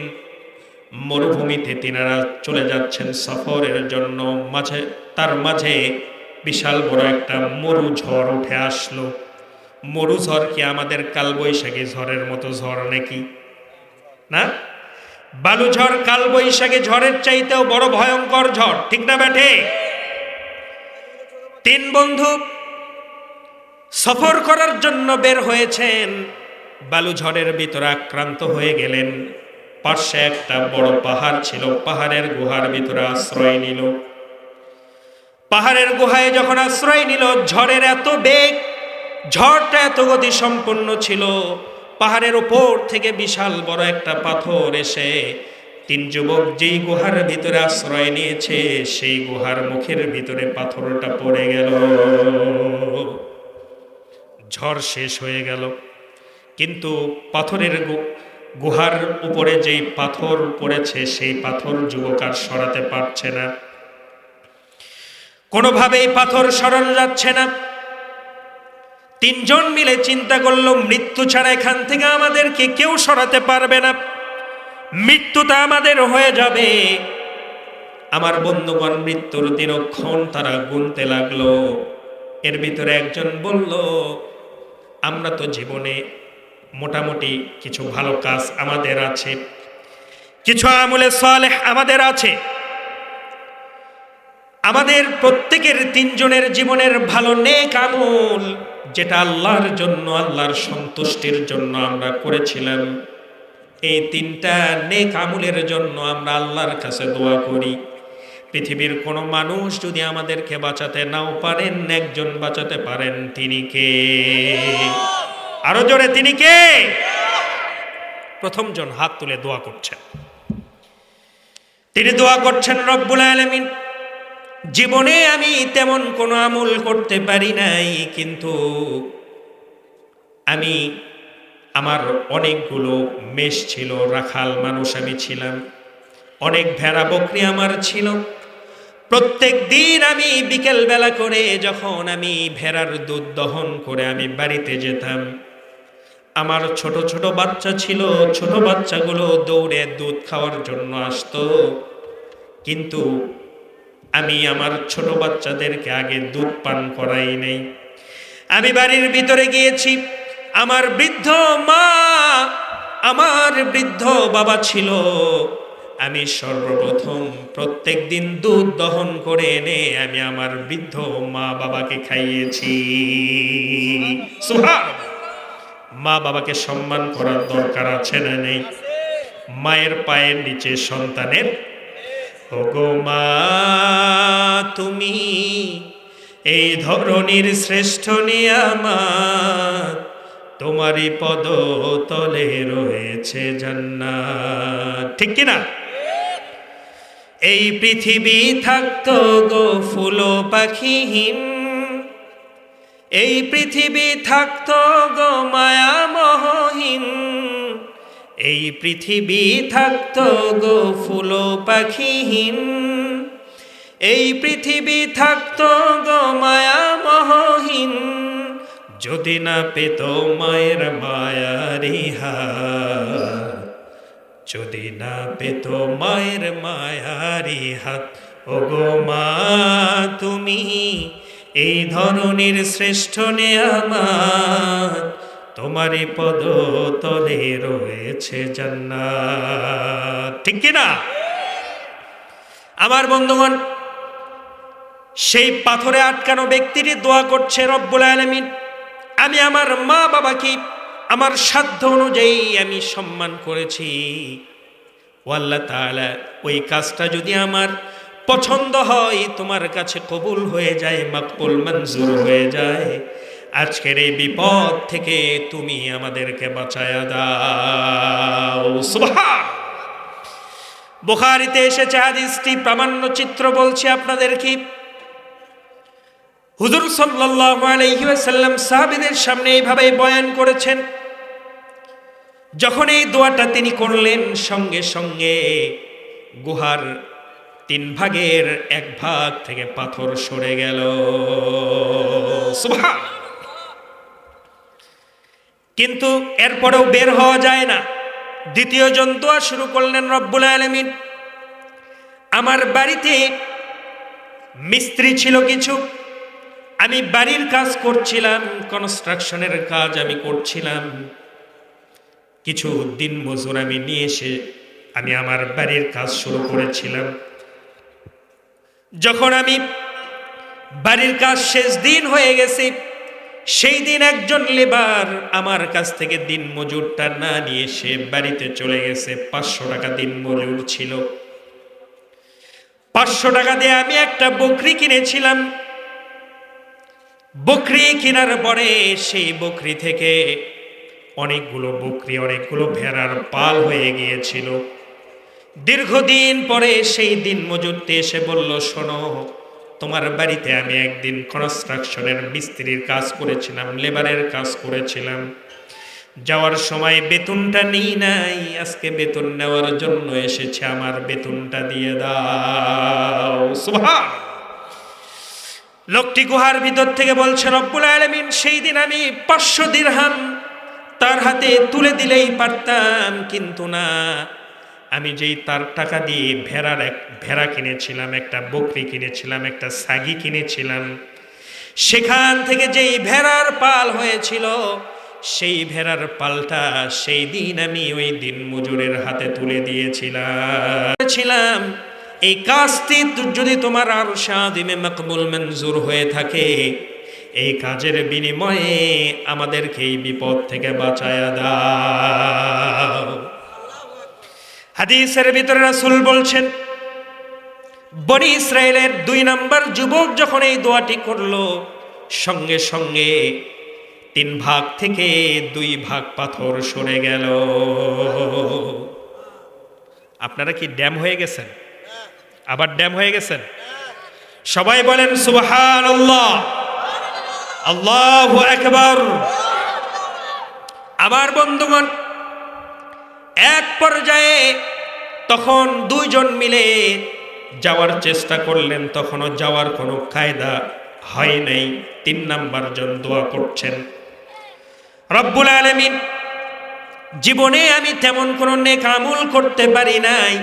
মরুভূমিতে তিনারা চলে যাচ্ছেন সফরের জন্য। তার মাঝে বিশাল বড় একটা মরু ঝড় উঠে আসলো। মরু ঝড় কি আমাদের কালবৈশাখী ঝড়ের মতো ঝড় নাকি? না, বালু ঝড় কালবৈশাখী ঝড়ের চাইতেও বড় ভয়ঙ্কর ঝড়, ঠিক না বেঠে? 3 বন্ধু সফর করার জন্য বের হয়েছেন, বালু ঝড়ের ভিতরে আক্রান্ত হয়ে গেলেন। পাশে একটা বড় পাহাড় ছিল, পাহাড়ের গুহার ভিতরে আশ্রয় নিল। পাহাড়ের গুহায় যখন আশ্রয় নিল, ঝড়ের এত বেগ, ঝড়টা এত গতি সম্পন্ন ছিল, পাহাড়ের উপর থেকে বিশাল বড় একটা পাথর এসে 3 যুবক যেই গুহার ভিতরে আশ্রয় নিয়েছে, সেই গুহার মুখের ভিতরে পাথরটা পড়ে গেল। ঝড় শেষ হয়ে গেল, কিন্তু পাথরের গুহার উপরে যেই পাথর পড়েছে, সেই পাথর যুবক আর সরাতে পারছে না। কোনোভাবেই পাথর সরানো যাচ্ছে না। 3 জন মিলে চিন্তা করলো, মৃত্যু ছাড়া এখান থেকে আমাদেরকে কেউ সরাতে পারবে না, মৃত্যুটা আমাদের হয়ে যাবে। আমার বন্ধুগণ মৃত্যুর দিনক্ষণ তারা গুনতে লাগলো। এর ভিতরে একজন বলল, আমরা তো জীবনে মোটামুটি কিছু ভালো কাজ আমাদের আছে, কিছু আমলে সালেহ আমাদের আছে। আমাদের প্রত্যেকের 3 জনের জীবনের ভালো নেক আমল, যেটা আল্লাহর জন্য, আল্লাহর সন্তুষ্টির জন্য আমরা করেছিলাম, এই 3টা নেক আমলের জন্য আমরা আল্লাহর কাছে দোয়া করি। পৃথিবীর কোনো মানুষ যদি আমাদেরকে বাঁচাতে নাও পারেন, একজন বাঁচাতে পারেন, তিনি কে? আরো জোরে, তিনি কে? প্রথম জন হাত তুলে দোয়া করছেন। তিনি দোয়া করছেন, রব্বুল আলামিন, জীবনে আমি তেমন কোনো আমল করতে পারি নাই, কিন্তু আমার অনেকগুলো মেষ ছিল, রাখাল মানুষ আমি ছিলাম, অনেক ভেড়া বকরি আমার ছিল। প্রত্যেক দিন আমি বিকেল বেলা করে যখন আমি ভেড়ার দুধ দহন করে আমি বাড়িতে যেতাম, আমার ছোট ছোট বাচ্চা ছিল, ছোট বাচ্চাগুলো দৌড়ে দুধ খাওয়ার জন্য আসতো, কিন্তু আমি আমার ছোট বাচ্চাদেরকে আগে দুধ পান করাই নাই। আমি বাড়ির ভিতরে গিয়েছি, আমার বৃদ্ধ মা, আমার বৃদ্ধ বাবা ছিল, আমি সর্বপ্রথম প্রত্যেক দিন দুধ দহন করে এনে আমি আমার বৃদ্ধ মা বাবাকে খাইয়েছি। সুবহানাল্লাহ। মা বাবাকে সম্মান করার দরকার আছে না নেই? মায়ের পায়ের নিচে সন্তানের, ওগো মা তুমি এই ধরনীর শ্রেষ্ঠ নিয়ামত, তোমারই পদ তলে রয়েছে জান্নাত, ঠিক কিনা? এই পৃথিবী থাকতো গো ফুল পাখিহীন, এই পৃথিবী থাকতো গো মায়া মোহহীন, এই পৃথিবী থাকতো গো ফুল পাখিহীন, এই পৃথিবী থাকতো গো মায়া মোহহীন, যদি না পেত মায়ের মায়ারি হাত, যদি না পেত মায়ের মায়ারি হাত, ওগো মা তুমি এই ধরনের শ্রেষ্ঠ নিয়ামত, তোমারই পদ তলে রয়েছে জান্নাত, ঠিক কিনা? আমার বন্ধুগণ, সেই পাথরে আটকানো ব্যক্তিটি দোয়া করছে, রব্বুল আলামিন, আমি আমার মা বাবাকে আমার সাধ্য অনুযায়ী আমি সম্মান করেছি, ও আল্লাহ তাআলা, ওই কাজটা যদি আমার পছন্দ হয়, তোমার কাছে কবুল হয়ে যায়, মাকবুল মঞ্জুর হয়ে যায়। আজকের এই বিপদ থেকে তুমি আমাদেরকে বাঁচায়া দাও। সুবহান। বুখারীতে এসেছে হাদিসটি, প্রামাণ্য চিত্র বলছি আপনাদের কি। হুজুর সাল্লাল্লাহু আলাইহি ওয়াসাল্লাম সাহাবীদের সামনে এইভাবে বয়ান করেছেন। যখন এই দোয়াটা তিনি করলেন, সঙ্গে সঙ্গে গুহার 3 ভাগের 1 ভাগ থেকে পাথর সরে গেল। সুবহান। কিন্তু এরপরেও বের হওয়া যায় না। দ্বিতীয় জন দোয়া শুরু করলেন, রব্বুল আলামিন, আমার বাড়িতে মিস্ত্রি ছিল কিছু, আমি বাড়ির কাজ করছিলাম, কনস্ট্রাকশনের কাজ আমি করছিলাম। কিছু দিন মজুর আমি নিয়ে এসে আমি আমার বাড়ির কাজ শুরু করেছিলাম। যখন আমি বাড়ির কাজ শেষ দিন হয়ে গেছে, সেই দিন একজন লেবার আমার কাছ থেকে দিন মজুরটা না নিয়ে সে বাড়িতে চলে গেছে। 500 টাকা দিন মজুর ছিল। 500 টাকা দিয়ে আমি একটা বকরি কিনেছিলাম। বকরি কেনার পরে সেই বকরি থেকে অনেকগুলো ভেড়ার পাল হয়ে গিয়েছিল। দীর্ঘদিন পরে সেই দিন মজুরতে এসে বলল, শোনো, তোমার বাড়িতে আমি একদিন কনস্ট্রাকশনের মিস্ত্রির কাজ করেছিলাম, লেবারের কাজ করেছিলাম। যাওয়ার সময় বেতনটা নিই নাই, আজকে বেতন নেওয়ার জন্য এসেছে, আমার বেতনটা দিয়ে দাও। সুবহান। লোকটি গুহার ভিতর থেকে বলছে, রব্বুল আলামিন, সেই দিন আমি 500 দিরহাম তার হাতে তুলে দিলেই পারতাম, কিন্তু না, আমি যেই তার টাকা দিয়ে ভেড়া কিনেছিলাম, একটা বকরি কিনেছিলাম, একটা ছাগি কিনেছিলাম, সেখান থেকে যেই ভেড়ার পাল হয়েছিল, সেই ভেড়ার পালটা সেই দিন আমি ওই দিন মজুরের হাতে তুলে দিয়েছিলাম। এই কাজটি যদি তোমার আরশে আযিমে মাকবুল মঞ্জুর হয়ে থাকে, এই কাজের বিনিময়ে আমাদেরকে এই বিপদ থেকে বাঁচায়া দাও। হাদিসের ভিতরে রাসূল বলছেন, বনি ইসরায়েলের 2 নম্বর যুবক যখন এই দোয়াটি করলো, সঙ্গে সঙ্গে 3 ভাগ থেকে 2 ভাগ পাথর সরে গেল। আপনারা কি ড্যাম হয়ে গেছেন? আবার ড্যাম হয়ে গেছেন? সবাই বলেন সুবহানাল্লাহ, আল্লাহু আকবার। আবার বন্ধুগণ, এক পর্যায়ে তখন 2 জন মিলে যাওয়ার চেষ্টা করলেন, তখনও যাওয়ার কোনো কায়দা হয় নাই। 3 নাম্বার জন দোয়া করছেন, রব্বুল আলামিন, জীবনে আমি তেমন কোনো নেক আমল করতে পারি নাই,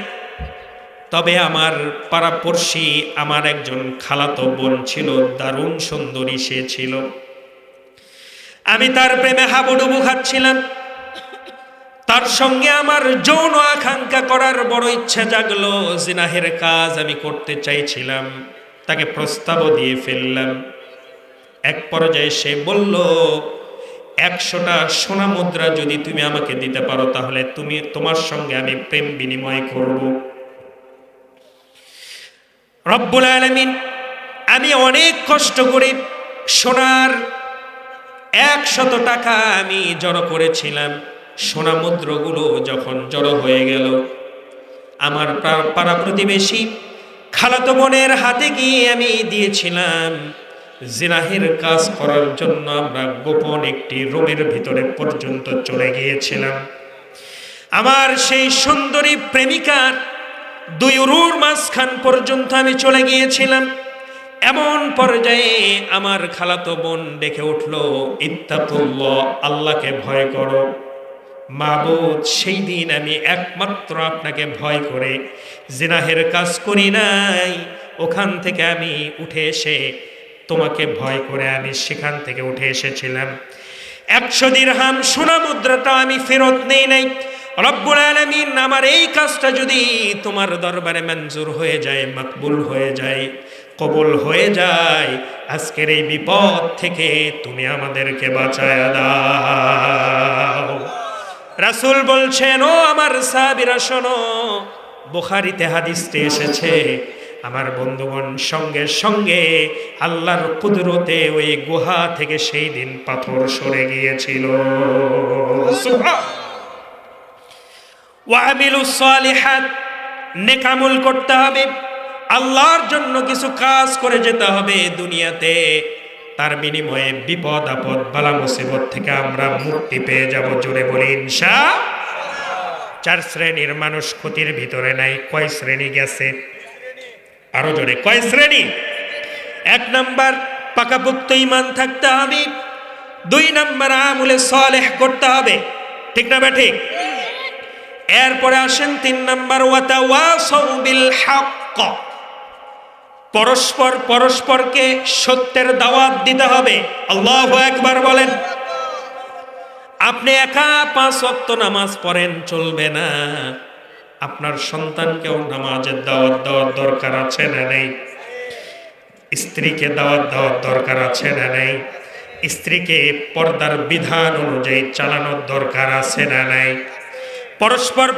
তবে আমার পাড়াপড়শি আমার একজন খালাতো বোন ছিল, দারুণ সুন্দরী সে ছিল, আমি তার প্রেমে হাবুডুবু খাচ্ছিলাম। তার সঙ্গে আমার যৌন আকাঙ্ক্ষা করার বড় ইচ্ছা জাগলো, জিনাহের কাজ আমি করতে চাইছিলাম, তাকে প্রস্তাবও দিয়ে ফেললাম। এক পর্যায়ে সে বলল, 100টা সোনা মুদ্রা যদি তুমি আমাকে দিতে পারো, তাহলে তোমার সঙ্গে আমি প্রেম বিনিময় করব। রব্বুল আলামিন, আমি অনেক কষ্ট করে সোনার 100 টাকা আমি জড়ো করেছিলাম। সোনা মুদ্রাগুলো যখন জড়ো হয়ে গেল, আমার পাড়া প্রতিবেশী খালাতো বোনের হাতে গিয়ে আমি দিয়েছিলাম। জিনাহের কাজ করার জন্য আমরা গোপন একটি রুমের ভিতরে পর্যন্ত চলে গিয়েছিলাম। আমার সেই সুন্দরী প্রেমিকার 2 উরুর মাঝখান পর্যন্ত আমি চলে গিয়েছিলাম। এমন পর্যায়ে আমার খালাতো বোন ডেকে উঠল, ইত্তাকুল্লাহ, আল্লাহকে ভয় করো। মাবুদ, সেই দিন আমি একমাত্র আপনাকে ভয় করে জিনাহের কাজ করি নাই, ওখান থেকে আমি উঠে এসে তোমাকে ভয় করে আমি সেখান থেকে উঠে এসেছিলাম। 100 দিরহাম সোনা মুদ্রাটা আমি ফেরত নেই নাই। রব্বুল আলামিন, আমার এই কাজটা যদি তোমার দরবারে মঞ্জুর হয়ে যায়, মকবুল হয়ে যায়, কবুল হয়ে যায়, আজকের এই বিপদ থেকে তুমি আমাদেরকে বাঁচায়া দাও। রাসূল বলছেন, ও আমার সাহাবীরা শোনো, বুখারীতে হাদিসটি এসেছে, আমার বন্ধুগণ, সঙ্গে সঙ্গে আল্লাহর কুদরতে ওই গুহা থেকে সেই দিন পাথর সরে গিয়েছিল। ওয়ামিলুস সালিহাত, নেক আমল করতে হবে, আল্লাহর জন্য কিছু কাজ করে যেতে হবে দুনিয়াতে। তার বিনিময়ে বিপদ আপদ বালা মুসিবত থেকে আমরা মুক্তি পেয়ে যাব। জোরে বলি ইনশাআল্লাহ। 4 শ্রেণীর মানুষ ক্ষতির ভিতরে নাই। কয় শ্রেণী গেছে? আরো জোরে, কয় শ্রেণী? 1 নাম্বার পাকাপোক্ত ঈমান থাকতে হবে। 2 নাম্বার আমলে সালেহ করতে হবে, ঠিক না ঠিক? এরপরে আসেন 3 নাম্বার, ওয়াতাওয়াসাউ বিল হক, পরস্পরকে সত্যের দাওয়াত দিতে হবে। আল্লাহু আকবার বলেন। আপনি একা 5 ওয়াক্ত নামাজ পড়েন চলবে না, আপনার সন্তানকেও নামাজের দাওয়াত দেওয়ার দরকার আছে না নেই? স্ত্রীকে দাওয়াত দেওয়ার দরকার আছে না নেই? স্ত্রীকে পর্দার বিধান অনুযায়ী চালানোর দরকার আছে না নাই?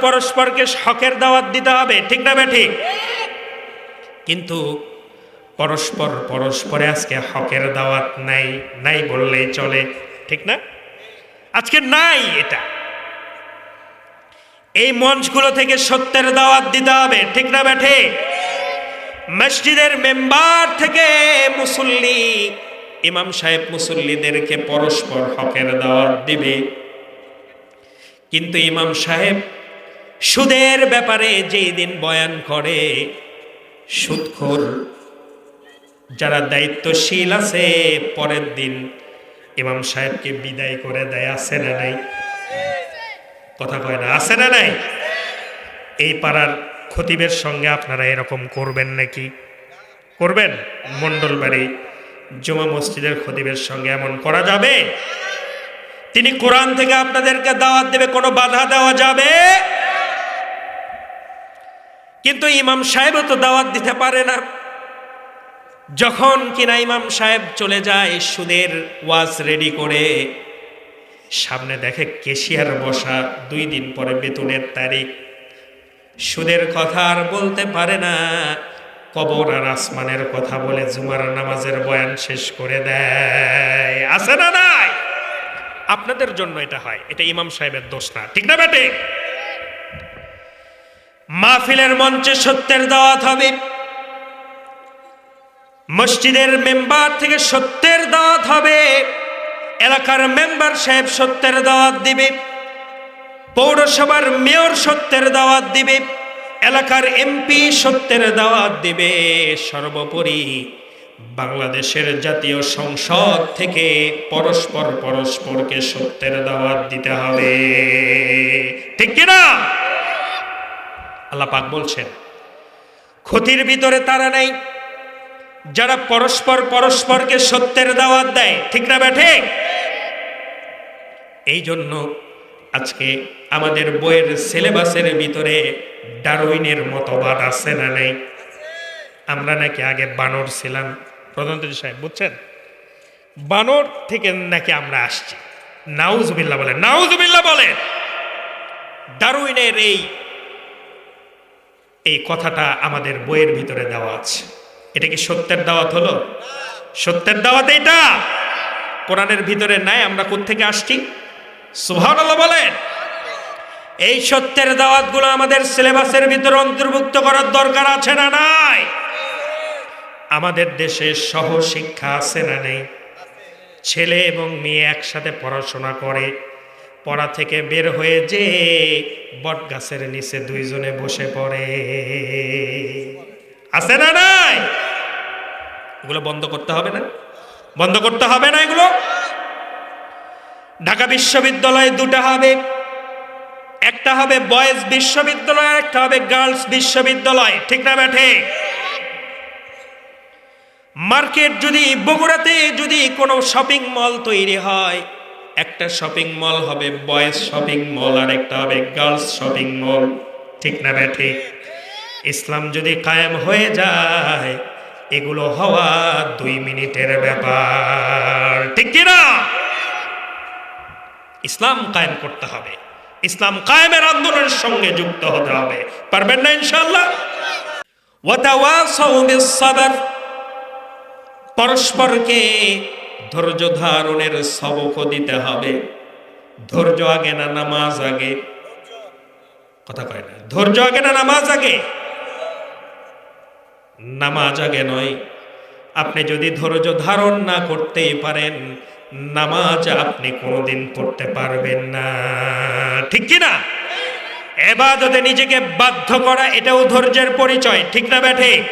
পরস্পরকে হকের দাওয়াত দিতে হবে, ঠিক না ঠিক? কিন্তু পরস্পরে আজকে হকের দাওয়াত নাই বললেই চলে, ঠিক না? আজকে নাই। এটা এই মঞ্চগুলো থেকে সত্যের দাওয়াত দিতে হবে, ঠিক না ঠিক? মসজিদের মেম্বার থেকে মুসল্লি, ইমাম সাহেব মুসল্লিদেরকে পরস্পর হকের দাওয়াত দিবে। কিন্তু ইমাম সাহেব সুদের ব্যাপারে যেই দিন বয়ান করে, সুদখোর যারা দায়িত্বশীল আছে পরের দিন ইমাম সাহেবকে বিদায় করে দেয়, আছে না নাই? কথা কয় না, আছে না নাই? এই পাড়ার খতিবের সঙ্গে আপনারা এরকম করবেন নাকি? করবেন? মণ্ডলবাড়ি জুমা মসজিদের খতিবের সঙ্গে এমন করা যাবে? তিনি কোরআন থেকে আপনাদেরকে দাওয়াত দেবে, কোনো বাধা দেওয়া যাবে? কিন্তু ইমাম সাহেবও তো দাওয়াত দিতে পারে না। যখন কিনা ইমাম সাহেব চলে যায় সুদের ওয়াজ রেডি করে, সামনে দেখে কেশিয়ার বসা, 2 দিন পরে বেতনের তারিখ, সুদের কথা আর বলতে পারে না, কবর আর আসমানের কথা বলে জুমার নামাজের বয়ান শেষ করে দেয়। আছে না নাই? আপনাদের জন্য এটা হয়, এটা ইমাম সাহেবের দোষ না, ঠিক না বেটে? মাহফিলের মঞ্চে সত্যের দাওয়াত হবে, মসজিদের মেম্বার থেকে সত্যের দাওয়াত হবে, এলাকার মেম্বার সাহেব সত্যের দাওয়াত দিবে, পৌরসভার মেয়র সত্যের দাওয়াত দিবে, এলাকার এমপি সত্যের দাওয়াত দিবে, সর্বোপরি বাংলাদেশের জাতীয় সংসদ থেকে পরস্পরকে সত্যের দাওয়াত দিতে হবে, ঠিক কিনা? আল্লাহ পাক বলছেন, ক্ষতির ভিতরে তারা নাই যারা পরস্পরকে সত্যের দাওয়াত দেয়, ঠিক না ঠিক? এই জন্য আজকে আমাদের বইয়ের সিলেবাসের ভিতরে ডারউইনের মতবাদ আছে না নাই? আমরা নাকি আগে বানর ছিলাম, প্রধানমন্ত্রী সাহেব বুঝছেন? বানর থেকে নাকি আমরা আসছি। নাউজুবিল্লাহ বলেন, নাউজুবিল্লাহ বলেন। ডারউইনের এই কথাটা আমাদের বইয়ের ভিতরে দেওয়া আছে। এটা কি সত্যের দাওয়াত হলো? সত্যের দাওয়াত এটা কোরআনের ভিতরে নাই। আমরা কোত্থেকে আসছি? সুবহানাল্লাহ বলেন। এই সত্যের দাওয়াতগুলো আমাদের সিলেবাসের ভিতরে অন্তর্ভুক্ত করার দরকার আছে না নাই? আমাদের দেশে সহশিক্ষা আছে না নেই? ছেলে এবং মেয়ে একসাথে পড়াশোনা করে, পড়া থেকে বের হয়ে যে বট গাছের নিচে 2 জনে বসে পড়ে, আছে না নাই? এগুলো বন্ধ করতে হবে না? বন্ধ করতে হবে না এগুলো? ঢাকা বিশ্ববিদ্যালয়ে 2টা হবে, একটা হবে বয়েজ বিশ্ববিদ্যালয় আর একটা হবে গার্লস বিশ্ববিদ্যালয়, ঠিক না বেঠে? মার্কেট যদি বগুড়াতে যদি কোনো শপিং মল তৈরি হয়, একটা শপিং মল হবে বয়েজ শপিং মল আর একটা হবে গার্লস শপিং মল, ঠিক না বেঠে? ইসলাম যদি কায়েম হয়ে যায়, এগুলো হওয়া 2 মিনিটের ব্যাপার, ঠিক কিনা? ইসলাম কায়েম করতে হবে, ইসলাম কায়েমের আন্দোলনের সঙ্গে যুক্ত হতে হবে। পারবেন না ইনশাআল্লাহ? ওয়াতাওয়াসাউ বিস-সাবর, পরস্পরকে ধৈর্য ধারণের সবক দিতে হবে। ধৈর্য আগে না নামাজ আগে? কথা কয় না। ধৈর্য আগে না নামাজ আগে? নামাজ আগে নয়। আপনি যদি ধৈর্য ধারণ না করতে পারেন, নামাজ আপনি কোনোদিন পড়তে পারবেন না, ঠিক কি না? ইবাদতে নিজেকে বাধ্য করা, এটাও ধৈর্যের পরিচয়, ঠিক না ব্যাঠিক?